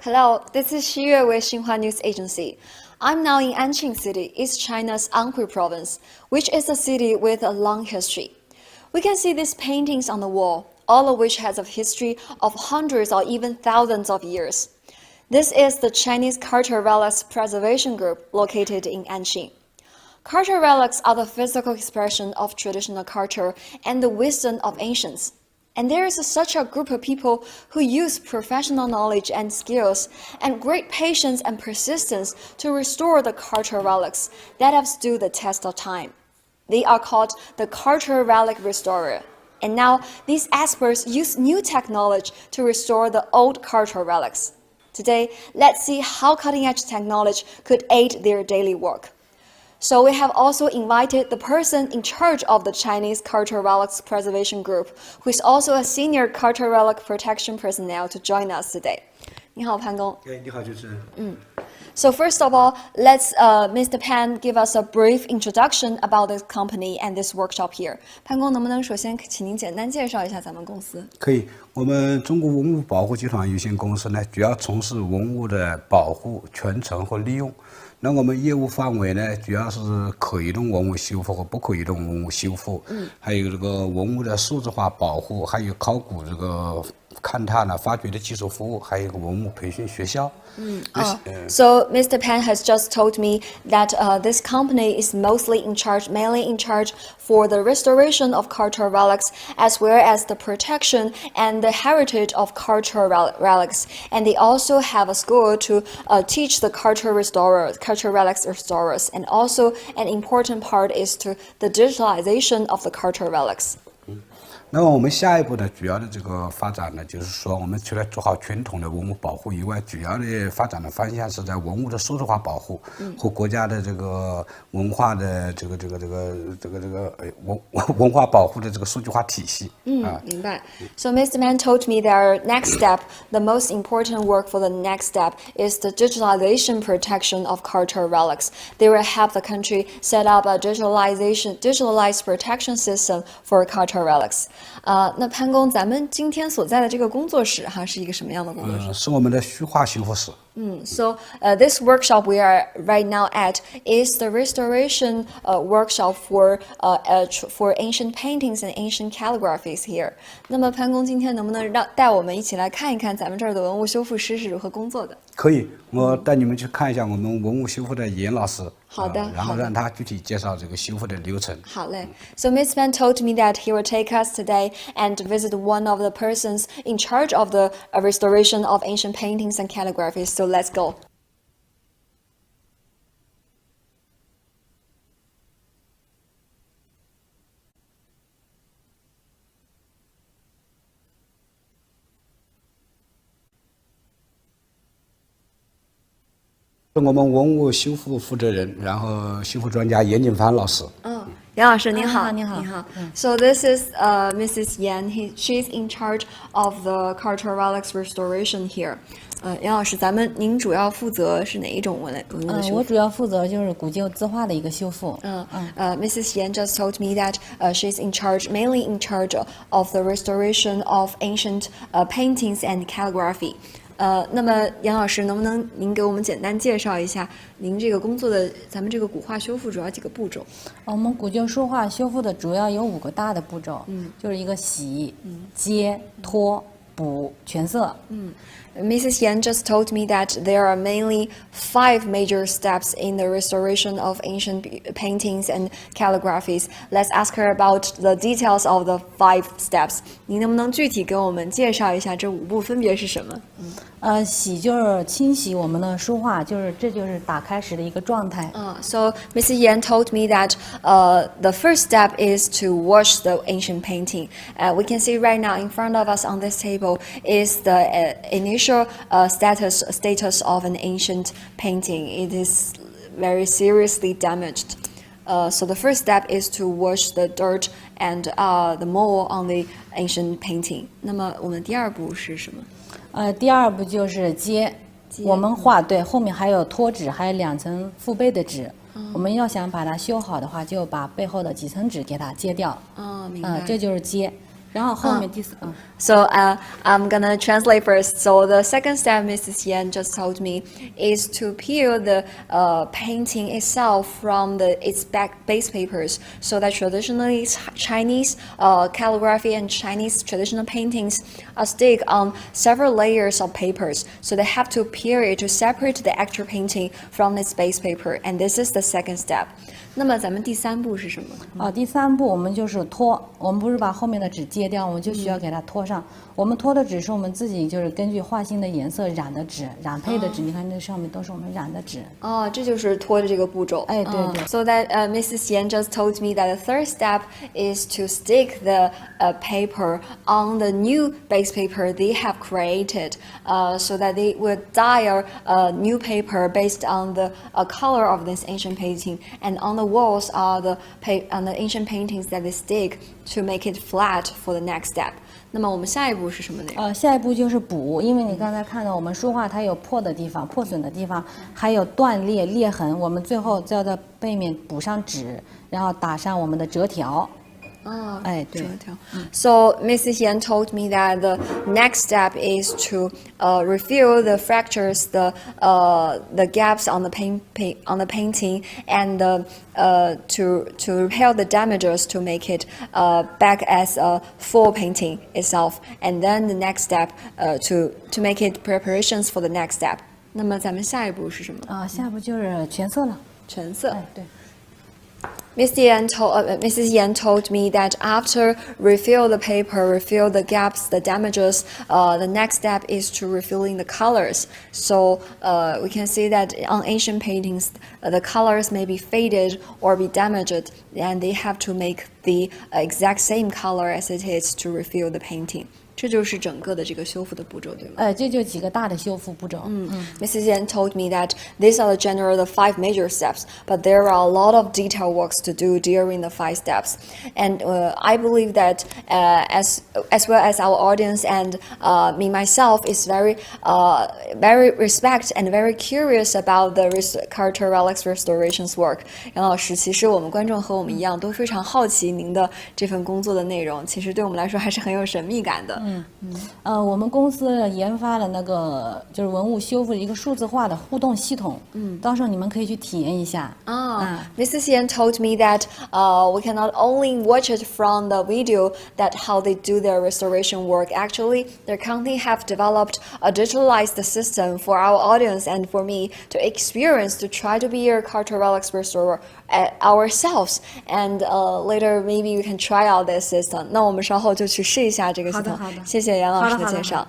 Hello, this is Xiyue with Xinhua News Agency. I'm now in Anqing City, East China's Anqing province, which is a city with a long history. We can see these paintings on the wall, all of which has a history of hundreds or even thousands of years. This is the Chinese Cultural Relics Preservation Group located in Anqing. Cultural relics are the physical expression of traditional culture and the wisdom of ancients. And there is such a group of people who use professional knowledge and skills and great patience and persistence to restore the cultural relics that have stood the test of time. They are called the cultural relic restorer. And now these experts use new technology to restore the old cultural relics. Today, let's see how cutting-edge technology could aid their daily work. So we have also invited the person in charge of the Chinese Cultural Relics Preservation Group, who is also a senior cultural relic protection personnel, to join us today. 你好，潘工。你好，主持人。So first of all, let's Mr. Pan give us a brief introduction about this company and this workshop here. 潘工，能不能首先请您简单介绍一下咱们公司？可以，我们中国文物保护集团有限公司呢，主要从事文物的保护、传承和利用。那我们业务范围呢，主要是可移动文物修复和不可移动文物修复，还有这个文物的数字化保护，还有考古这个勘探发掘的技术服务，还有一个文物培训学校。So Mr. Pan has just told me that this company is mainly in charge for the restoration of cultural relics, as well as the protection and the heritage of cultural relics. And they also have a school to teach the cultural relics restorers. And also an important part is to the digitalization of the cultural relics. 那么我们下一步的主要的这个发展呢，就是说我们除了做好传统的文物保护以外，主要的发展的方向是在文物的数字化保护和国家的这个文化的文化保护的这个数据化体系。明白。So Mr. Man told me their next step, the most important work for the next step is the digitalization protection of cultural relics. They will help the country set up a digitalized protection system for cultural relics. 那潘工，咱们今天所在的这个工作室哈，是一个什么样的工作室？是我们的虚化修复室。So this workshop we are right now at is the restoration workshop for ancient paintings and ancient calligraphies here. 那么潘工今天能不能带我们一起来看一看咱们这儿的文物修复师是如何工作的？可以，我带你们去看一下我们文物修复的严老师。好的，然后让他具体介绍这个修复的流程。好嘞。So Ms. Pan told me that he will take us today and visit one of the persons in charge of the restoration of ancient paintings and calligraphies. So let's go. 我们文物修复负责人，然后修复专家严景芳老师。杨老师您好，你好。So this is Mrs. Yan. She's in charge of the cultural relics restoration here. 杨老师，您主要负责是哪一种文物的修复？我主要负责就是古旧字画的一个修复。Mrs. Yan just told me that she's mainly in charge of the restoration of ancient paintings and calligraphy. 那么杨老师，能不能您给我们简单介绍一下您这个工作的咱们这个古画修复主要几个步骤？我们古旧书画修复的主要有5个大的步骤，就是一个洗、接、脱、补、全色。Mrs. Yan just told me that there are mainly 5 major steps in the restoration of ancient paintings and calligraphies. Let's ask her about the details of the 5 steps. 您能不能具体给我们介绍一下这5步分别是什么？洗就是清洗我们的书画，这就是打开时的一个状态。So Mrs. Yan told me that the first step is to wash the ancient painting. We can see right now in front of us on this table is the initial status of an ancient painting. It is very seriously damaged. So the first step is to wash the dirt and the mold on the ancient painting. 那么我们第2步是什么？第2步就是接，我们画对后面还有脱纸，还有2层覆背的纸。我们要想把它修好的话，就把背后的几层纸给它揭掉。明白。这就是接。然后后面第四，So I'm gonna translate first. So the second step Mrs. Yan just told me is to peel the painting itself from its base papers. So that traditionally Chinese calligraphy and Chinese traditional paintings are stick on several layers of papers. So they have to peel it to separate the actual painting from its base paper. And this is the second step. 那么咱们第三步是什么？第三步我们就是脱，我们不是把后面的纸揭掉，我们就需要给它脱上。我们脱的纸是我们自己就是根据画心的颜色染的纸，染配的纸，你看这上面都是我们染的纸。这就是脱的这个步骤。哎，对对。So that Mrs. Yan just told me that the third step is to stick the paper on the new base paper they have created, so that they will dye a new paper based on the color of this ancient painting, and on the walls are the ancient paintings that they stick to make it flat for the next step. 那么我们下一步是什么呢？下一步就是补，因为你刚才看到我们书画它有破的地方、破损的地方，还有断裂、裂痕，我们最后就要在背面补上纸，然后打上我们的折条。So Mrs. Yan told me that the next step is to refill the fractures, the gaps on the painting, and to repair the damages to make it back as a full painting itself. And then the next step to make it preparations for the next step. 那么咱们下一步是什么？下一步就是全色了。全色。对。Mrs. Yan told me that after refill the paper, refill the gaps, the damages, the next step is to refilling the colors. So we can see that on ancient paintings, the colors may be faded or be damaged, and they have to make the exact same color as it is to refill the painting. 这就是整个的这个修复的步骤，对吗？这就几个大的修复步骤。Mrs. Yan told me that these are the general the 5 major steps, but there are a lot of detail works to do during the 5 steps. And I believe that as well as our audience and me myself is very respect and very curious about the cultural relics restorations work. 杨老师，其实我们观众和我们一样，都非常好奇您的这份工作的内容。其实对我们来说还是很有神秘感的。我们公司研发了那个就是文物修复的一个数字化的互动系统，到时候你们可以去体验一下。Mrs. Yan told me that we can not only watch it from the video that how they do their restoration work. Actually, their company have developed a digitalized system for our audience and for me to experience to try to be a cultural relics restorer ourselves. And later maybe we can try out this system. 那我们稍后就去试一下这个系统。谢谢杨老师的介绍。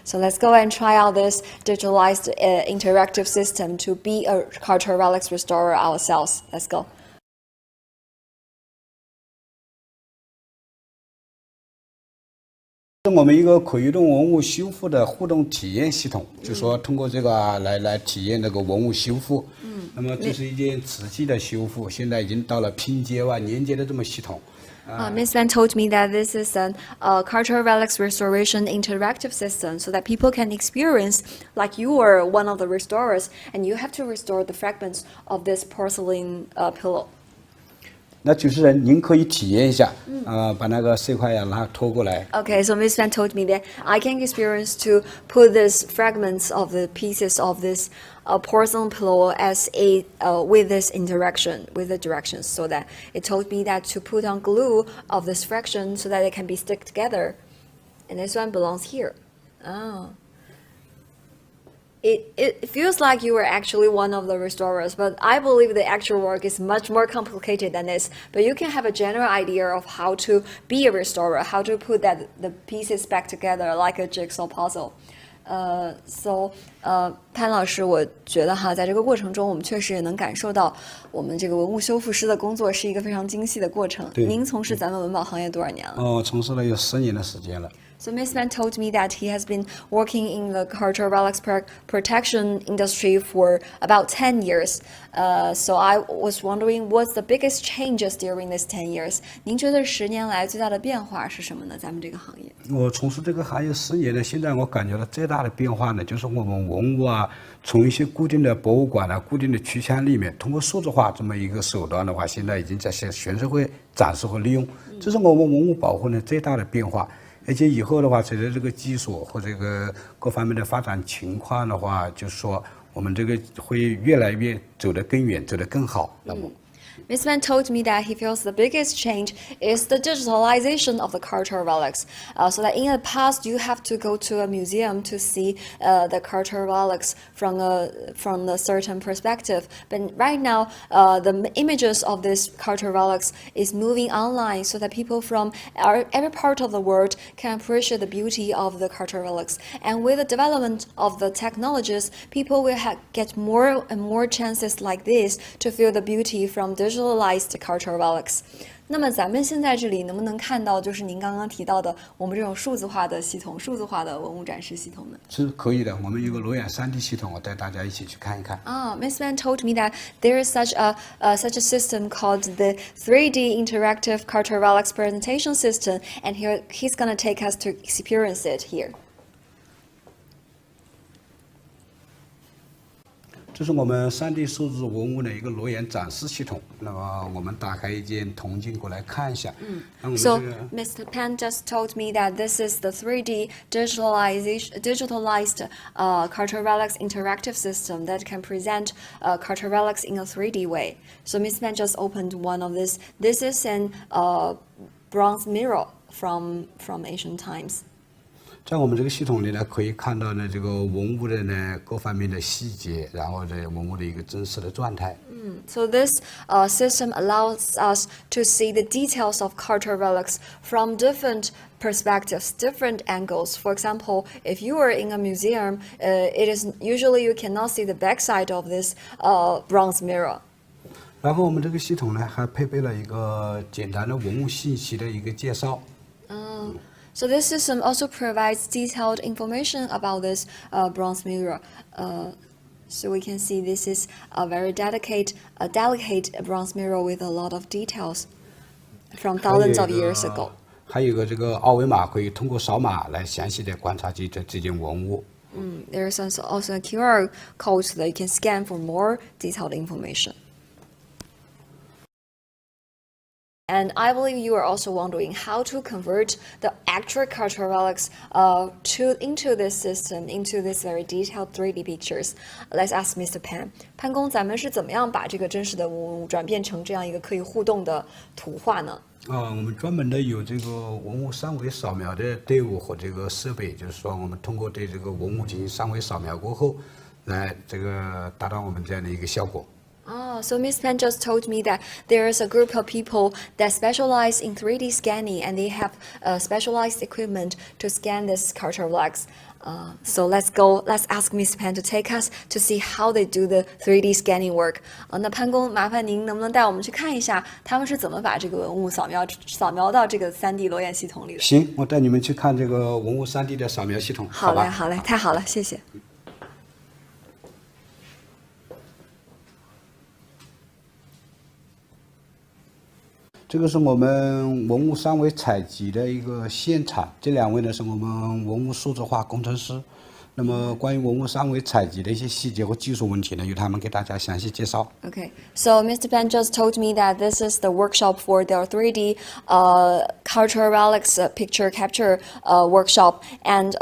So let's go and try out this digitalized interactive system to be a cultural relics restorer ourselves. Let's go. 我们一个可移动文物修复的互动体验系统，就说通过这个来体验这个文物修复。那么这是一件瓷器的修复，现在已经到了拼接连接的这么系统。Ms. Van told me that this is an cultural relics restoration interactive system so that people can experience like you are one of the restorers and you have to restore the fragments of this porcelain pillow. 那主持人，您可以体验一下，把那个色块让它拖过来。Okay, so Ms. Van told me that I can experience to put these fragments of the pieces of this porcelain pillow as a with this interaction with the directions, so that it told me that to put on glue of this fraction so that it can be stick together, and this one belongs here. It feels like you were actually one of the restorers, but I believe the actual work is much more complicated than this. But you can have a general idea of how to be a restorer, how to put the pieces back together like a jigsaw puzzle. So 潘老师，我觉得哈，在这个过程中，我们确实也能感受到我们这个文物修复师的工作是一个非常精细的过程。您从事咱们文保行业多少年了？从事了有10年的时间了。So Miss Man told me that he has been working in the cultural relics protection industry for about 10 years. So I was wondering what's the biggest changes during this 10 years? 您觉得10年来最大的变化是什么呢？咱们这个行业。我从事这个行业10年呢，现在我感觉到最大的变化呢，就是我们文物啊，从一些固定的博物馆啊、固定的区签里面，通过数字化这么一个手段的话，现在已经在向全社会展示和利用，这是我们文物保护呢最大的变化。而且以后的话，随着这个技术和这个各方面的发展情况的话，就是说我们这个会越来越走得更远，走得更好。那么。Miss Man told me that he feels the biggest change is the digitalization of the cultural relics. So that in the past you have to go to a museum to see the cultural relics from a certain perspective. But right now, the images of these cultural relics is moving online, so that people from every part of the world can appreciate the beauty of the cultural relics. And with the development of the technologies, people will get more and more chances like this to feel the beauty from digitalized cultural relics. 那么咱们现在这里能不能看到，就是您刚刚提到的我们这种数字化的系统、数字化的文物展示系统呢？是可以的，我们有个裸眼3D 系统，我带大家一起去看一看。Miss Man told me that there is such a system called the 3D interactive cultural relics presentation system, and here he's gonna take us to experience it here. 这是我们3D 数字文物的一个裸眼展示系统。那么我们打开一件铜镜过来看一下。So Mr. Pan just told me that this is the 3D digitalized cultural relics interactive system that can present cultural relics in a 3D way. So Miss Pan just opened one of this. This is an bronze mirror from ancient times. 在我们这个系统里呢，可以看到呢这个文物的呢各方面的细节，然后呢文物的一个真实的状态。So this system allows us to see the details of cultural relics from different perspectives, different angles. For example, if you are in a museum, it is usually you cannot see the backside of this bronze mirror. 然后我们这个系统呢还配备了一个简单的文物信息的一个介绍。So this system also provides detailed information about this bronze mirror. So we can see this is a very delicate bronze mirror with a lot of details from thousands of years ago. 还有一个这个二维码，可以通过扫码来详细的观察这件文物。There is also a QR code that you can scan for more detailed information. And I believe you are also wondering how to convert the actual cultural relics into this system, into this very detailed 3D pictures. Let's ask Mr. Pan. 潘公，咱们是怎么样把这个真实的文物转变成这样一个可以互动的图画呢？我们专门的有这个文物3维扫描的队伍和这个设备，就是说我们通过对这个文物进行3维扫描过后，来这个达到我们这样的一个效果。So Miss Pan just told me that there is a group of people that specialize in 3D scanning, and they have specialized equipment to scan this cultural relics. So let's ask Miss Pan to take us to see how they do the 3D scanning work. 那潘公，麻烦您能不能带我们去看一下，他们是怎么把这个文物扫描到这个3D 裸眼系统里的？行，我带你们去看这个文物3D 的扫描系统。好嘞，好嘞，太好了，谢谢。这个是我们文物3维采集的一个现场，这2位呢是我们文物数字化工程师。那么关于文物3维采集的一些细节和技术问题呢，由他们给大家详细介绍。Okay, so Mr. Pan just told me that this is the workshop for their 3D cultural relics picture capture workshop, and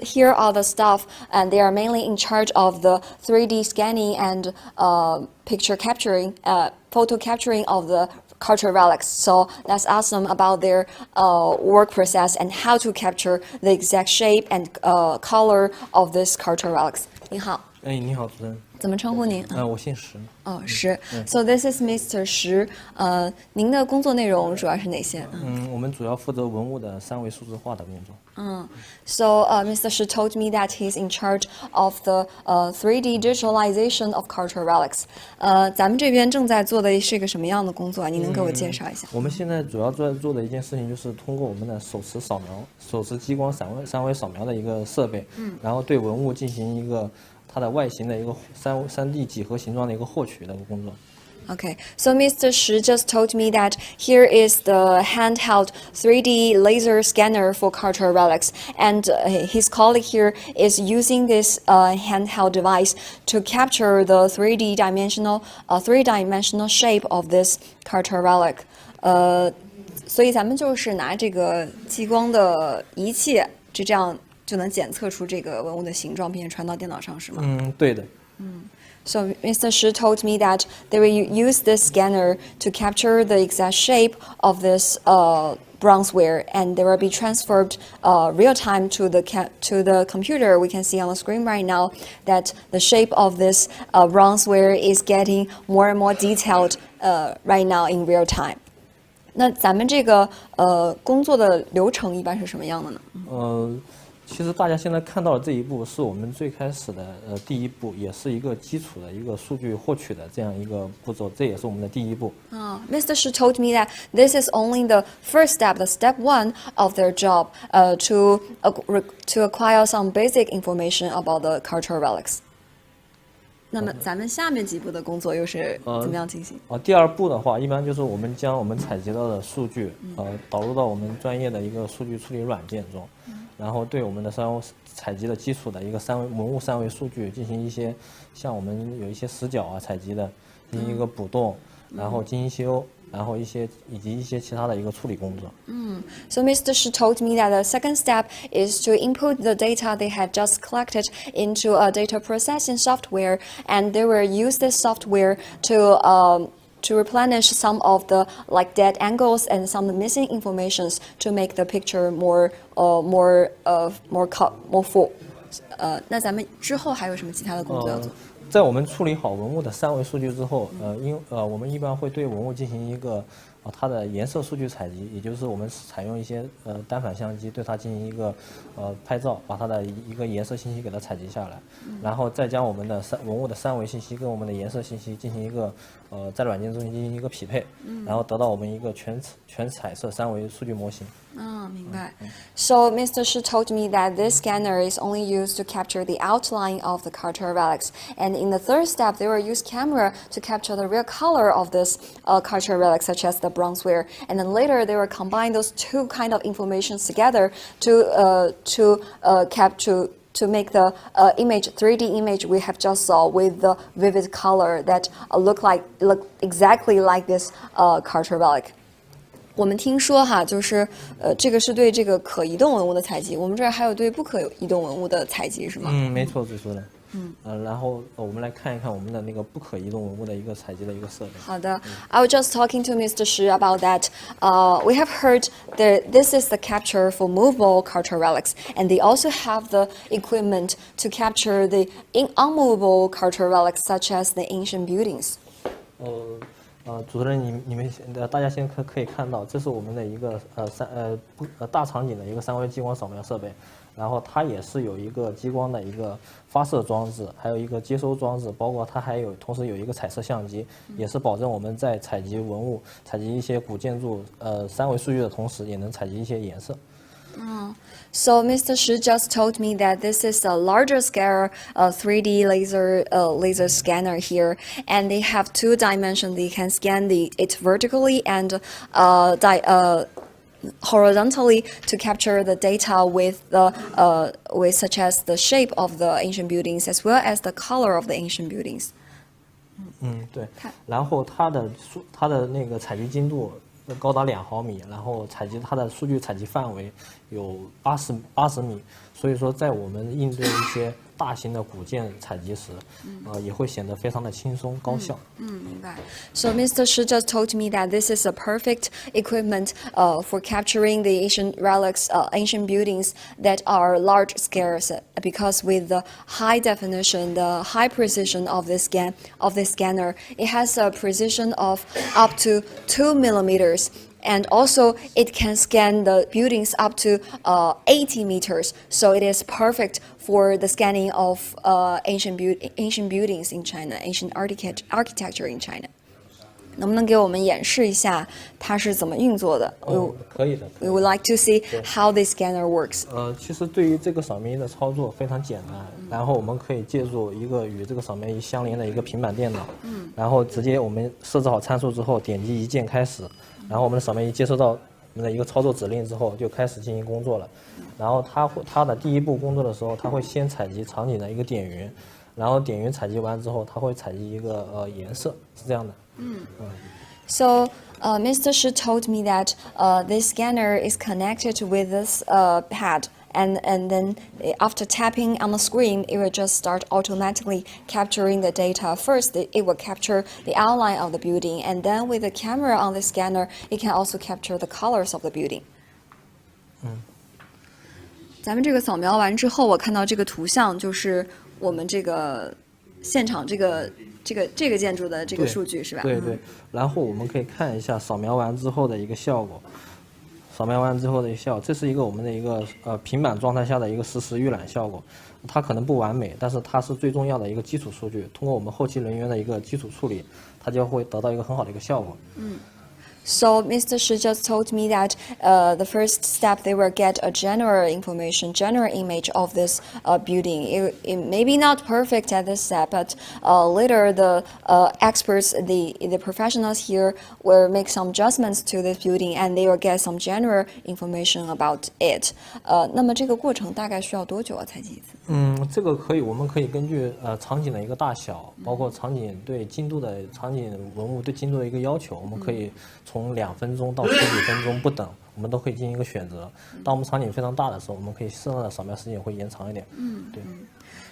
here are the staff, and they are mainly in charge of the 3D scanning and picture capturing, photo capturing of the cultural relics. So let's ask them about their work process and how to capture the exact shape and color of this cultural relics. 您好。你好，主持人。怎么称呼您？我姓石。哦，石。So this is Mr. 石。您的工作内容主要是哪些？我们主要负责文物的3维数字化的工作。So Mr. Shi told me that he's in charge of the 3D digitalization of cultural relics. 咱们这边正在做的是一个什么样的工作啊？您能给我介绍一下？我们现在主要在做的一件事情就是通过我们的手持激光3维扫描的一个设备，然后对文物进行一个它的外形的一个3D 几何形状的一个获取的一个工作。Okay, so Mr. Shi just told me that here is the handheld 3D laser scanner for cultural relics, and his colleague here is using this handheld device to capture the three-dimensional shape of this cultural relic. 所以咱们就是拿这个激光的仪器，就这样就能检测出这个文物的形状，并且传到电脑上，是吗？对的。So Mr. Shi told me that they will use this scanner to capture the exact shape of this bronzeware, and they will be transferred real time to the computer. We can see on the screen right now that the shape of this bronzeware is getting more and more detailed right now in real time. 那咱们这个工作的流程一般是什么样的呢？其实大家现在看到的这一步是我们最开始的第一步，也是一个基础的一个数据获取的这样一个步骤，这也是我们的第一步。Mr. Shi told me that this is only the first step, the step one of their job, to acquire some basic information about the cultural relics. 那么咱们下面几步的工作又是怎么样进行？第二步的话，一般就是我们将我们采集到的数据，导入到我们专业的一个数据处理软件中，然后对我们的采集的基础的一个文物3维数据进行一些，像我们有一些死角采集的，进行一个补洞，然后精修，然后以及一些其他的一个处理工作。So Mr. Shi told me that the second step is to input the data they had just collected into a data processing software, and they will use this software to replenish some of the dead angles and some missing informations to make the picture more full. 那咱们之后还有什么其他的工作要做？在我们处理好文物的3维数据之后，我们一般会对文物进行一个它的颜色数据采集，也就是我们采用一些单反相机对它进行一个拍照，把它的一个颜色信息给它采集下来，然后再将我们的文物的3维信息跟我们的颜色信息进行一个在软件中进行一个匹配，然后得到我们一个全彩色3维数据模型。明白。So Mr. Shi told me that this scanner is only used to capture the outline of the cultural relics, and in the third step, they will use camera to capture the real color of this cultural relic, such as the bronzeware, and then later they will combine those two kind of informations together to make the 3D image we have just saw with the vivid color that look exactly like this cultural relic. 我们听说哈，就是这个是对这个可移动文物的采集，我们这儿还有对不可移动文物的采集是吗？没错，最说的。然后我们来看一看我们的那个不可移动文物的一个采集的一个设备。好的 I was just talking to Mr. Shi about that. We have heard that this is the capture for movable cultural relics, and they also have the equipment to capture the unmovable cultural relics, such as the ancient buildings. 主持人，大家现在可以看到，这是我们的一个大场景的一个3维激光扫描设备，然后它也是有一个激光的一个发射装置，还有一个接收装置，包括它同时有一个彩色相机，也是保证我们在采集文物、采集一些古建筑3维数据的同时，也能采集一些颜色。So Mr. Shi just told me that this is a larger scale 3D laser scanner here, and they have 2 dimensions. They can scan it vertically and horizontally to capture the data with such as the shape of the ancient buildings as well as the color of the ancient buildings. 对。然后它的那个采集精度高达2毫米，然后它的数据采集范围有80米，所以说在我们应对一些大型的古建采集时，也会显得非常的轻松高效。明白。So Mr. Shi just told me that this is a perfect equipment for capturing the ancient relics, ancient buildings that are large scales, because with the high definition, the high precision of this scanner, it has a precision of up to 2 millimeters. And also, it can scan the buildings up to 80 meters. So it is perfect for the scanning of ancient buildings in China, ancient architecture in China. 能不能给我们演示一下它是怎么运作的？可以的。We would like to see how the scanner works. 其实对于这个扫描仪的操作非常简单，然后我们可以借助一个与这个扫描仪相连的一个平板电脑，然后直接我们设置好参数之后，点击一键开始，然后我们的扫描仪接收到我们的一个操作指令之后，就开始进行工作了。然后它的第一步工作的时候，它会先采集场景的一个点云，然后点云采集完之后，它会采集一个颜色，是这样的。So Mr. Shi told me that this scanner is connected with this pad, and then after tapping on the screen, it will just start automatically capturing the data. First, it will capture the outline of the building, and then with the camera on the scanner, it can also capture the colors of the building. 咱们这个扫描完之后，我看到这个图像就是我们这个现场这个建筑的这个数据是吧？对对。然后我们可以看一下扫描完之后的一个效果。扫描完之后的一个效果，这是一个我们的一个平板状态下的一个实时预览效果。它可能不完美，但是它是最重要的一个基础数据。通过我们后期人员的一个基础处理，它就会得到一个很好的一个效果。So Mr. Shi just told me that the first step they will get a general information, general image of this building. It may be not perfect at this step, but later the experts, the professionals here will make some adjustments to this building, and they will get some general information about it. 那么这个过程大概需要多久啊？采集一次？这个我们可以根据场景的一个大小，包括场景对精度的场景文物对精度的一个要求，我们可以从2分钟到10几分钟不等，我们都可以进行一个选择。当我们场景非常大的时候，我们可以适当的扫描时间也会延长一点。对。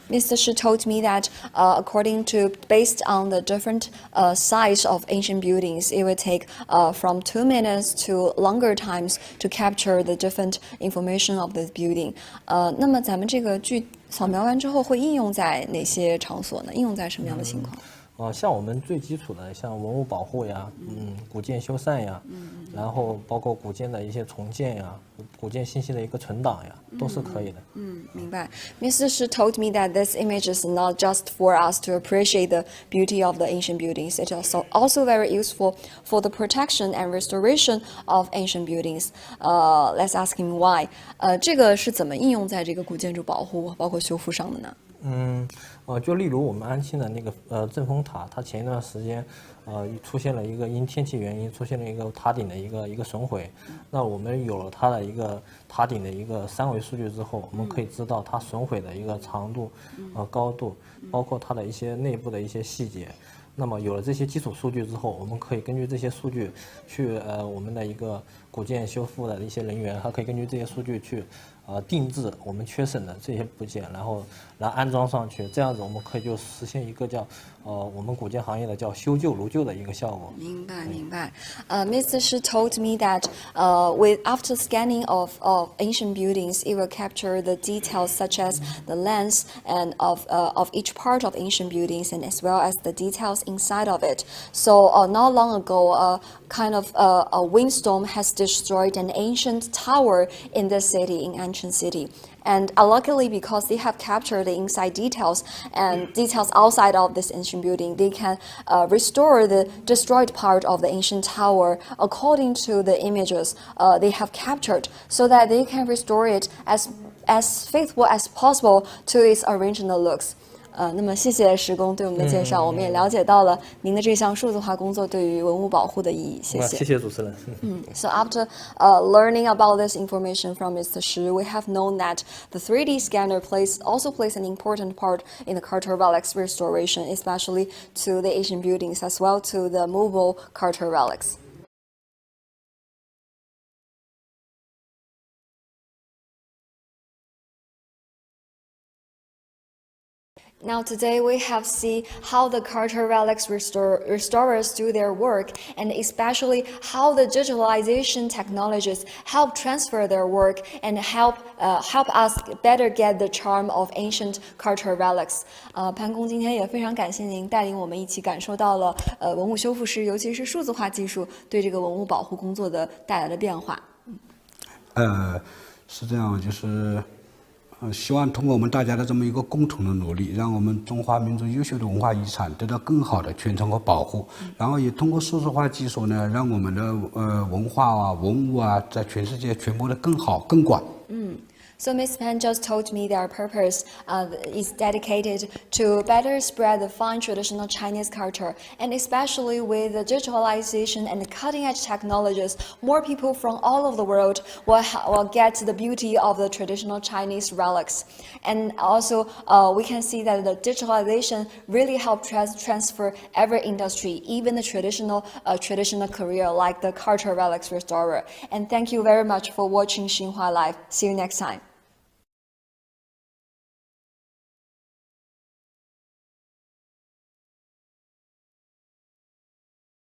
Mr. Shi told me that based on the different size of ancient buildings, it would take from 2 minutes to longer times to capture the different information of the building. 那么咱们这个扫描完之后会应用在哪些场所呢？应用在什么样的情况？像我们最基础的，像文物保护呀，古建修缮呀，然后包括古建的一些重建呀，古建信息的一个存档呀，都是可以的。明白。Mr. Shi told me that this image is not just for us to appreciate the beauty of the ancient buildings. It is also very useful for the protection and restoration of ancient buildings. Let's ask him why. 这个是怎么应用在这个古建筑保护包括修复上的呢？就例如我们安庆的那个镇风塔，它前一段时间出现了一个因天气原因出现了一个塔顶的一个损毁。那我们有了它的一个塔顶的一个3维数据之后，我们可以知道它损毁的一个长度、高度，包括它的一些内部的一些细节。那么有了这些基础数据之后，我们可以根据这些数据去我们的一个古建修复的一些人员，他可以根据这些数据去定制我们缺省的这些部件，然后安装上去，这样子我们可以就实现一个叫我们古建行业的叫修旧如旧的一个效果。明白。Mr. Shi told me that after scanning of ancient buildings, it will capture the details such as the length and of each part of ancient buildings, and as well as the details inside of it. So not long ago, a windstorm has destroyed an ancient tower in the city, in Anqing city. And luckily, because they have captured the inside details and details outside of this ancient building, they can restore the destroyed part of the ancient tower according to the images they have captured, so that they can restore it as faithful as possible to its original looks. 那么谢谢石工对我们的介绍，我们也了解到了您的这项数字化工作对于文物保护的意义。谢谢。谢谢主持人。So after learning about this information from Mr. Shi, we have known that the 3D scanner also plays an important part in the cultural relics restoration, especially to the ancient buildings as well to the movable cultural relics. Now today we have seen how the cultural relics restorers do their work, and especially how the digitalization technologies help transfer their work and help us better get the charm of ancient cultural relics. 潘公今天也非常感谢您带领我们一起感受到了文物修复师，尤其是数字化技术对这个文物保护工作的带来的变化。是这样，就是希望通过我们大家的这么一个共同的努力，让我们中华民族优秀的文化遗产得到更好的传承和保护，然后也通过数字化技术呢，让我们的文化啊、文物啊，在全世界传播的更好、更广。So Ms. Pan just told me their purpose is dedicated to better spread the fine traditional Chinese culture, and especially with the digitalization and cutting-edge technologies, more people from all over the world will get the beauty of the traditional Chinese relics. And also, we can see that the digitalization really helped transfer every industry, even the traditional career like the cultural relics restorer. And thank you very much for watching Xinhua Live. See you next time.